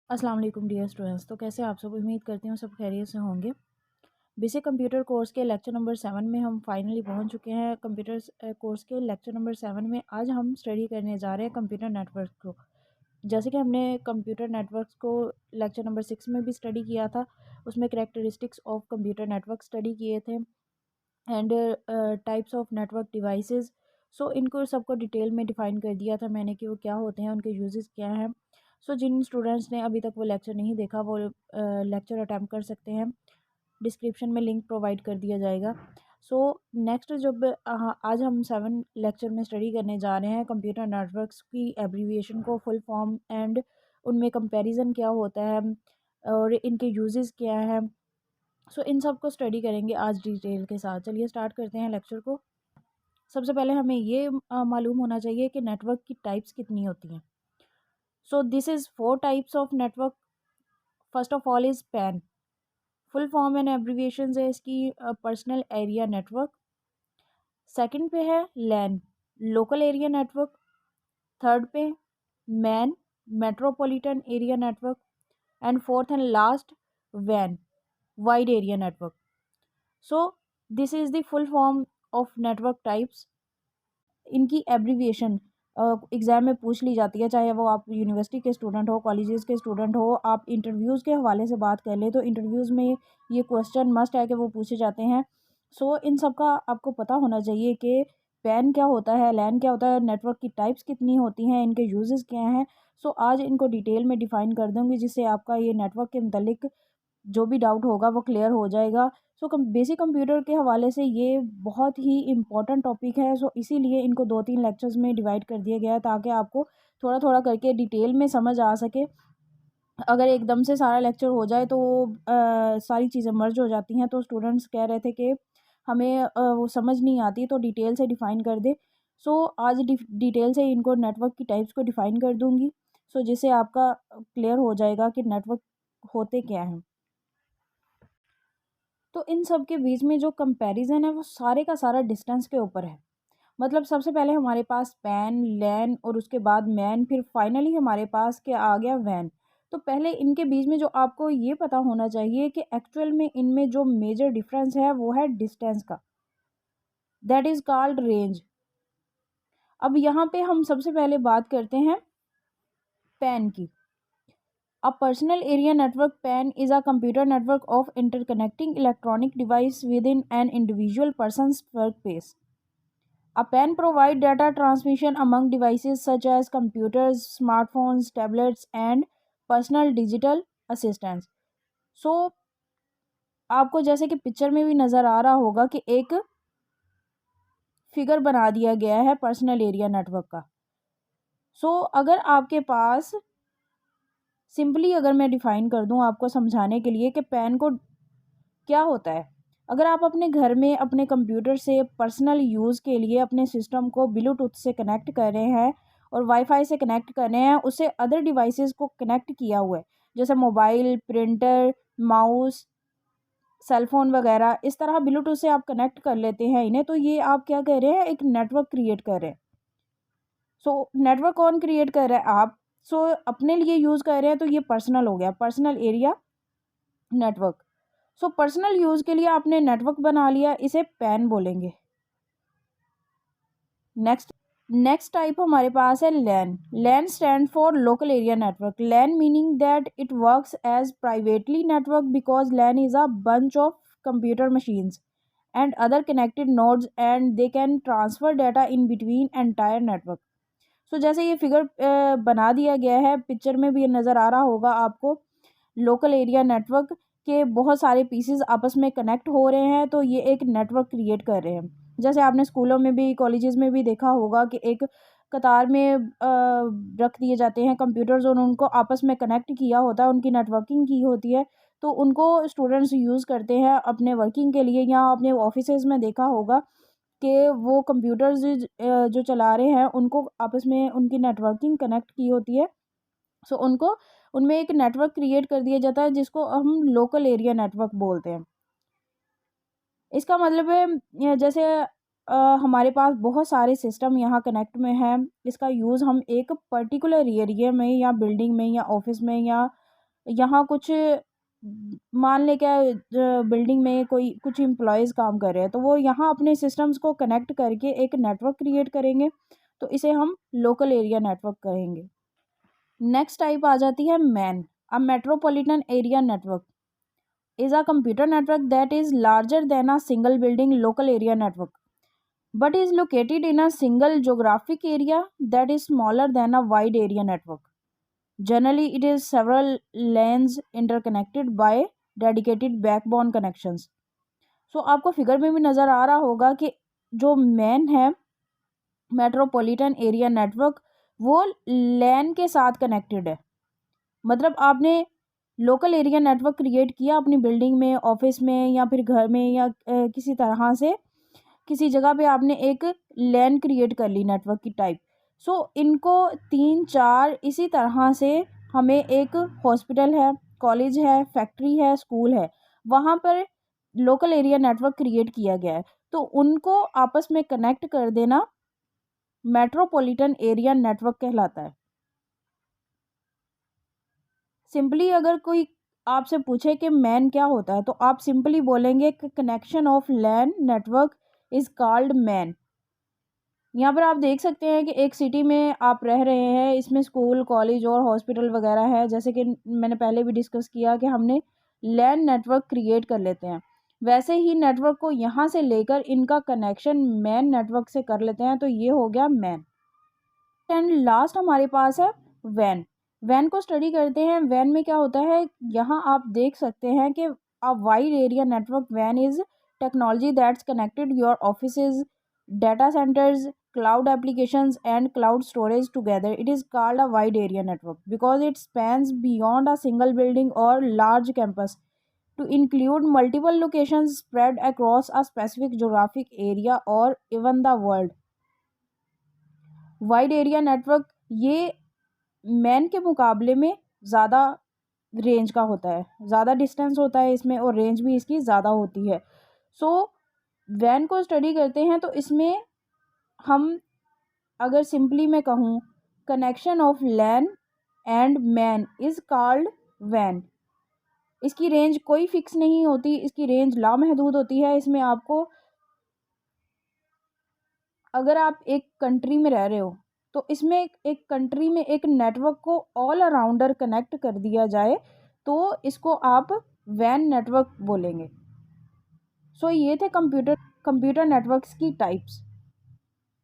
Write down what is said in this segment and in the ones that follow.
अस्सलाम वालेकुम dear students. तो कैसे आप सब? उम्मीद करती हूँ सब खैरियत से होंगे। बेसिक कंप्यूटर कोर्स के लेक्चर नंबर 7 में हम फाइनली पहुँच चुके हैं। कंप्यूटर कोर्स के लेक्चर नंबर 7 में आज हम स्टडी करने जा रहे हैं कंप्यूटर नेटवर्क को। जैसे कि हमने कंप्यूटर नेटवर्क्स को लेक्चर नंबर 6 में भी स्टडी किया था, उसमें characteristics of computer network study किए थे and types of network devices. So इनको सबको डिटेल में डिफ़ाइन कर दिया था मैंने कि वो क्या होते हैं, उनके यूजेस क्या हैं। सो जिन स्टूडेंट्स ने अभी तक वो लेक्चर नहीं देखा वो लेक्चर अटैम्प्ट कर सकते हैं। डिस्क्रिप्शन में लिंक प्रोवाइड कर दिया जाएगा। सो नेक्स्ट जब आज हम 7 लेक्चर में स्टडी करने जा रहे हैं कंप्यूटर नेटवर्क्स की एब्रीविएशन को, फुल फॉर्म एंड उनमें कंपैरिजन क्या होता है और इनके यूजेस क्या हैं। सो इन सब को स्टडी करेंगे आज डिटेल के साथ। चलिए स्टार्ट करते हैं लेक्चर को। सबसे पहले हमें ये मालूम होना चाहिए कि नेटवर्क की टाइप्स कितनी होती हैं। So this is 4 types of network. First of all is PAN. Full form and abbreviation है इसकी पर्सनल एरिया नेटवर्क। सेकंड पे है LAN, local area network. Third पे MAN, metropolitan area network. And fourth and last वैन, wide area network. So this is the full form of network types. इनकी abbreviation exam में पूछ ली जाती है, चाहे वो आप यूनिवर्सिटी के स्टूडेंट हो, कॉलेजेस के स्टूडेंट हो। आप इंटरव्यूज़ के हवाले से बात कर लें तो इंटरव्यूज़ में ये क्वेश्चन मस्ट है कि वो पूछे जाते हैं। सो इन सब का आपको पता होना चाहिए कि पैन क्या होता है, लैन क्या होता है, नेटवर्क की टाइप्स कितनी होती हैं, इनके यूजेस क्या हैं। सो आज इनको डिटेल में डिफ़ाइन कर दूँगी जिससे आपका ये नेटवर्क के मतलब जो भी डाउट होगा वो क्लियर हो जाएगा। सो बेसिक कंप्यूटर के हवाले से ये बहुत ही इम्पोर्टेंट टॉपिक है। सो इसीलिए इनको 2-3 लेक्चर्स में डिवाइड कर दिया गया है ताकि आपको थोड़ा थोड़ा करके डिटेल में समझ आ सके। अगर एकदम से सारा लेक्चर हो जाए तो सारी चीज़ें मर्ज हो जाती हैं, तो स्टूडेंट्स कह रहे थे कि हमें वो समझ नहीं आती, तो डिटेल से डिफ़ाइन कर दे। सो आज डिटेल से इनको नेटवर्क की टाइप्स को डिफ़ाइन कर दूँगी, सो जिससे आपका क्लियर हो जाएगा कि नेटवर्क होते क्या हैं। तो इन सब के बीच में जो कंपैरिजन है वो सारे का सारा डिस्टेंस के ऊपर है। मतलब सबसे पहले हमारे पास पैन, लैन और उसके बाद मैन, फिर फाइनली हमारे पास क्या आ गया, वैन। तो पहले इनके बीच में जो आपको ये पता होना चाहिए कि एक्चुअल में इनमें जो मेजर डिफरेंस है वो है डिस्टेंस का, दैट इज़ कॉल्ड रेंज। अब यहाँ पे हम सबसे पहले बात करते हैं पैन की। A personal area network PAN is a computer network of interconnecting electronic device within an individual person's workspace. A PAN provides data transmission among devices such as computers, smartphones, tablets, and personal digital assistants. So, आपको जैसे कि picture में भी नज़र आ रहा होगा कि एक फिगर बना दिया गया है पर्सनल एरिया नेटवर्क का। अगर आपके पास सिंपली अगर मैं डिफ़ाइन कर दूं आपको समझाने के लिए कि पैन को क्या होता है। अगर आप अपने घर में अपने कंप्यूटर से पर्सनल यूज़ के लिए अपने सिस्टम को ब्लूटूथ से कनेक्ट कर रहे हैं और वाईफाई से कनेक्ट कर रहे हैं, उससे अदर डिवाइसेस को कनेक्ट किया हुआ है, जैसे मोबाइल, प्रिंटर, माउस, सेलफोन वगैरह, इस तरह ब्लूटूथ से आप कनेक्ट कर लेते हैं इन्हें, तो ये आप क्या कर रहे हैं, एक नेटवर्क क्रिएट कर रहे हैं। नेटवर्क कौन क्रिएट कर रहा है, आप। अपने लिए यूज़ कर रहे हैं तो ये पर्सनल हो गया, personal area network. Personal use के लिए आपने नेटवर्क बना लिया, इसे पैन बोलेंगे। नेक्स्ट नेक्स्ट टाइप हमारे पास है LAN. LAN stand for local area network. LAN meaning that it works as privately network because LAN is a bunch of computer machines and other connected nodes and they can transfer data in between entire network. जैसे ये figure बना दिया गया है, picture में भी नज़र आ रहा होगा आपको, लोकल एरिया नेटवर्क के बहुत सारे पीसेस आपस में कनेक्ट हो रहे हैं, तो ये एक नेटवर्क क्रिएट कर रहे हैं। जैसे आपने स्कूलों में भी, कॉलेजेस में भी देखा होगा कि एक कतार में रख दिए जाते हैं कंप्यूटर्स और उनको आपस में कनेक्ट किया होता है, उनकी नेटवर्किंग की होती है, तो उनको स्टूडेंट्स यूज़ करते हैं अपने वर्किंग के लिए, या अपने ऑफिसेज़ में देखा होगा कि वो कंप्यूटर्स जो चला रहे हैं उनको आपस में उनकी नेटवर्किंग कनेक्ट की होती है। उनको उनमें एक नेटवर्क क्रिएट कर दिया जाता है जिसको हम लोकल एरिया नेटवर्क बोलते हैं। इसका मतलब है जैसे हमारे पास बहुत सारे सिस्टम यहाँ कनेक्ट में हैं, इसका यूज़ हम एक पर्टिकुलर एरिया में या बिल्डिंग में या ऑफिस में या यहाँ कुछ मान ले क्या बिल्डिंग में कोई कुछ एम्प्लॉयज़ काम कर रहे हैं, तो वो यहाँ अपने सिस्टम्स को कनेक्ट करके एक नेटवर्क क्रिएट करेंगे, तो इसे हम लोकल एरिया नेटवर्क कहेंगे। नेक्स्ट टाइप आ जाती है man. A metropolitan area network is a computer network that is larger than a single building local area network but is located in a single geographic area that is smaller than a wide area network. Generally, it is several lanes interconnected by dedicated backbone connections. So आपको figure में भी नज़र आ रहा होगा कि जो man है metropolitan area network, वो लैन के साथ कनेक्टेड है। मतलब आपने लोकल एरिया नेटवर्क क्रिएट किया अपनी बिल्डिंग में, ऑफिस में, या फिर घर में, या किसी तरह से किसी जगह पे आपने एक लैन क्रिएट कर ली नेटवर्क की टाइप। सो इनको 3-4 इसी तरह से हमें एक हॉस्पिटल है, कॉलेज है, फैक्ट्री है, स्कूल है, वहाँ पर लोकल एरिया नेटवर्क क्रिएट किया गया है, तो उनको आपस में कनेक्ट कर देना मेट्रोपॉलिटन एरिया नेटवर्क कहलाता है। सिंपली अगर कोई आपसे पूछे कि मैन क्या होता है, तो आप सिंपली बोलेंगे कि connection of LAN network is called MAN. यहाँ पर आप देख सकते हैं कि एक सिटी में आप रह रहे हैं, इसमें स्कूल, कॉलेज और हॉस्पिटल वगैरह है। जैसे कि मैंने पहले भी डिस्कस किया कि हमने लैन नेटवर्क क्रिएट कर लेते हैं, वैसे ही नेटवर्क को यहाँ से लेकर इनका कनेक्शन मैन नेटवर्क से कर लेते हैं, तो ये हो गया मैन। एंड लास्ट हमारे पास है वैन। वैन को स्टडी करते हैं। वैन में क्या होता है, यहाँ आप देख सकते हैं कि a wide area network van is technology that's connected your offices, data centers, cloud applications and cloud storage together. It is called a wide area network because it spans beyond a single building or large campus to include multiple locations spread across a specific geographic area or even the world. Wide area network ये man के मुकाबले में ज़्यादा range का होता है, ज़्यादा distance होता है इसमें, और रेंज भी इसकी ज़्यादा होती है। सो वैन को स्टडी करते हैं तो इसमें हम अगर सिंपली मैं कहूँ, connection of LAN and MAN is called वैन। इसकी रेंज कोई फिक्स नहीं होती, इसकी रेंज लामहदूद होती है। इसमें आपको, अगर आप एक कंट्री में रह रहे हो, तो इसमें एक कंट्री में एक नेटवर्क को ऑल अराउंडर कनेक्ट कर दिया जाए, तो इसको आप वैन नेटवर्क बोलेंगे। सो ये थे कंप्यूटर नेटवर्क्स की टाइप्स।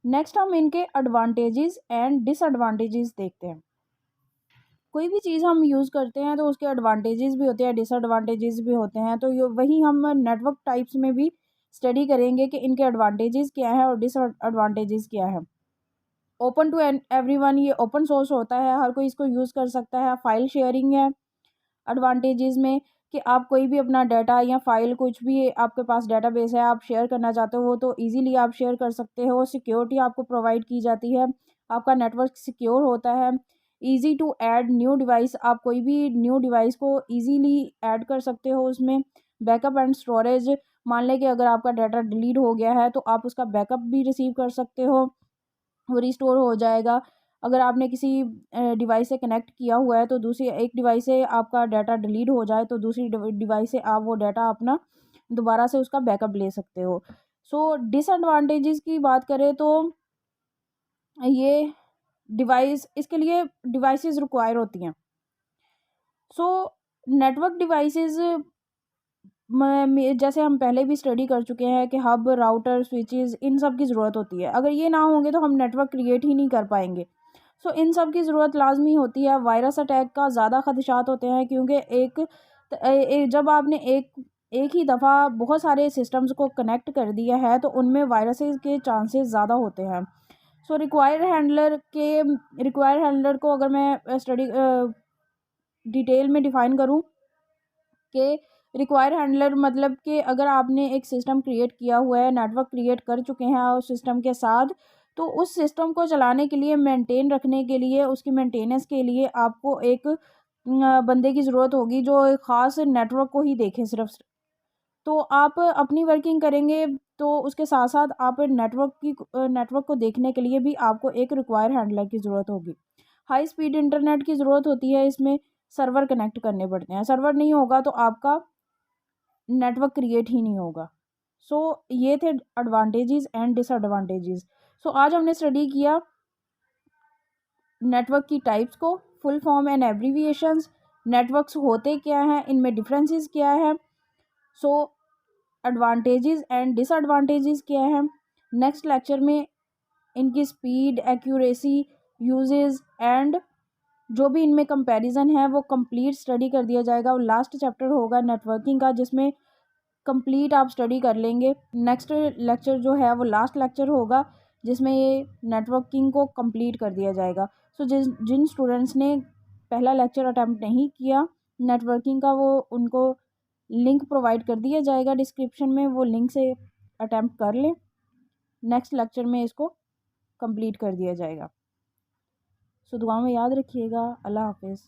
नेक्स्ट हम इनके एडवांटेजेस एंड डिसएडवांटेजेस देखते हैं। कोई भी चीज़ हम यूज़ करते हैं तो उसके एडवांटेजेस भी होते हैं, डिसएडवांटेजेस भी होते हैं, तो वही हम नेटवर्क टाइप्स में भी स्टडी करेंगे कि इनके एडवांटेजेस क्या है और डिसएडवांटेजेस क्या है। ओपन टू एवरीवन, ये ओपन सोर्स होता है, हर कोई इसको यूज़ कर सकता है। फाइल शेयरिंग है एडवांटेजेस में, कि आप कोई भी अपना डाटा या फाइल, कुछ भी आपके पास डेटाबेस है, आप शेयर करना चाहते हो तो इजीली आप शेयर कर सकते हो। सिक्योरिटी आपको प्रोवाइड की जाती है, आपका नेटवर्क सिक्योर होता है। Easy to add new device, आप कोई भी न्यू डिवाइस को इजीली ऐड कर सकते हो उसमें। बैकअप एंड स्टोरेज, मान लें कि अगर आपका डाटा डिलीट हो गया है तो आप उसका बैकअप भी रिसीव कर सकते हो, वो रिस्टोर हो जाएगा। अगर आपने किसी डिवाइस से कनेक्ट किया हुआ है तो दूसरी एक डिवाइस से आपका डाटा डिलीट हो जाए तो दूसरी डिवाइस से आप वो डाटा अपना दोबारा से उसका बैकअप ले सकते हो। सो डिसएडवांटेजेस की बात करें तो ये डिवाइस, इसके लिए डिवाइसेस रिक्वायर होती हैं। सो नेटवर्क डिवाइसेस में जैसे हम पहले भी स्टडी कर चुके हैं कि हब, राउटर, स्विचेस, इन सब की ज़रूरत होती है। अगर ये ना होंगे तो हम नेटवर्क क्रिएट ही नहीं कर पाएंगे। सो इन सब की ज़रूरत लाजमी होती है। वायरस अटैक का ज़्यादा खदशात होते हैं, क्योंकि जब आपने एक ही दफ़ा बहुत सारे सिस्टम्स को कनेक्ट कर दिया है तो उनमें वायरसेस के चांसेस ज़्यादा होते हैं। सो रिक्वायर हैंडलर को अगर मैं स्टडी डिटेल में डिफ़ाइन करूँ कि रिक्वायर हैंडलर मतलब कि अगर आपने एक सिस्टम क्रिएट किया हुआ है, नेटवर्क क्रिएट कर चुके हैं उस सिस्टम के साथ, तो उस सिस्टम को चलाने के लिए, मेंटेन रखने के लिए, उसकी मेंटेनेंस के लिए आपको एक बंदे की ज़रूरत होगी जो एक ख़ास नेटवर्क को ही देखे सिर्फ। तो आप अपनी वर्किंग करेंगे तो उसके साथ साथ आप नेटवर्क को देखने के लिए भी आपको एक रिक्वायर हैंडलर की ज़रूरत होगी। हाई स्पीड इंटरनेट की ज़रूरत होती है इसमें, सर्वर कनेक्ट करने पड़ते हैं। सर्वर नहीं होगा तो आपका नेटवर्क क्रिएट ही नहीं होगा। सो ये थे एडवांटेजेस एंड डिसएडवांटेजेस। सो आज हमने स्टडी किया नेटवर्क की टाइप्स को, full form and abbreviations, networks होते क्या हैं, इनमें डिफरेंसेस क्या है, सो एडवांटेजेस एंड डिसएडवांटेजेस क्या है। नेक्स्ट लेक्चर में इनकी स्पीड, एक्यूरेसी, यूजेस एंड जो भी इनमें कंपैरिजन है वो कंप्लीट स्टडी कर दिया जाएगा। और लास्ट चैप्टर होगा नेटवर्किंग का, जिसमें कंप्लीट आप स्टडी कर लेंगे। नेक्स्ट लेक्चर जो है वो लास्ट लेक्चर होगा जिसमें ये नेटवर्किंग को कंप्लीट कर दिया जाएगा। सो जिन स्टूडेंट्स ने पहला लेक्चर अटैम्प्ट नहीं किया नेटवर्किंग का, वो उनको लिंक प्रोवाइड कर दिया जाएगा डिस्क्रिप्शन में, वो लिंक से अटैम्प्ट कर लें। नेक्स्ट लेक्चर में इसको कंप्लीट कर दिया जाएगा। सो दुआ में याद रखिएगा। अल्लाह हाफिज़।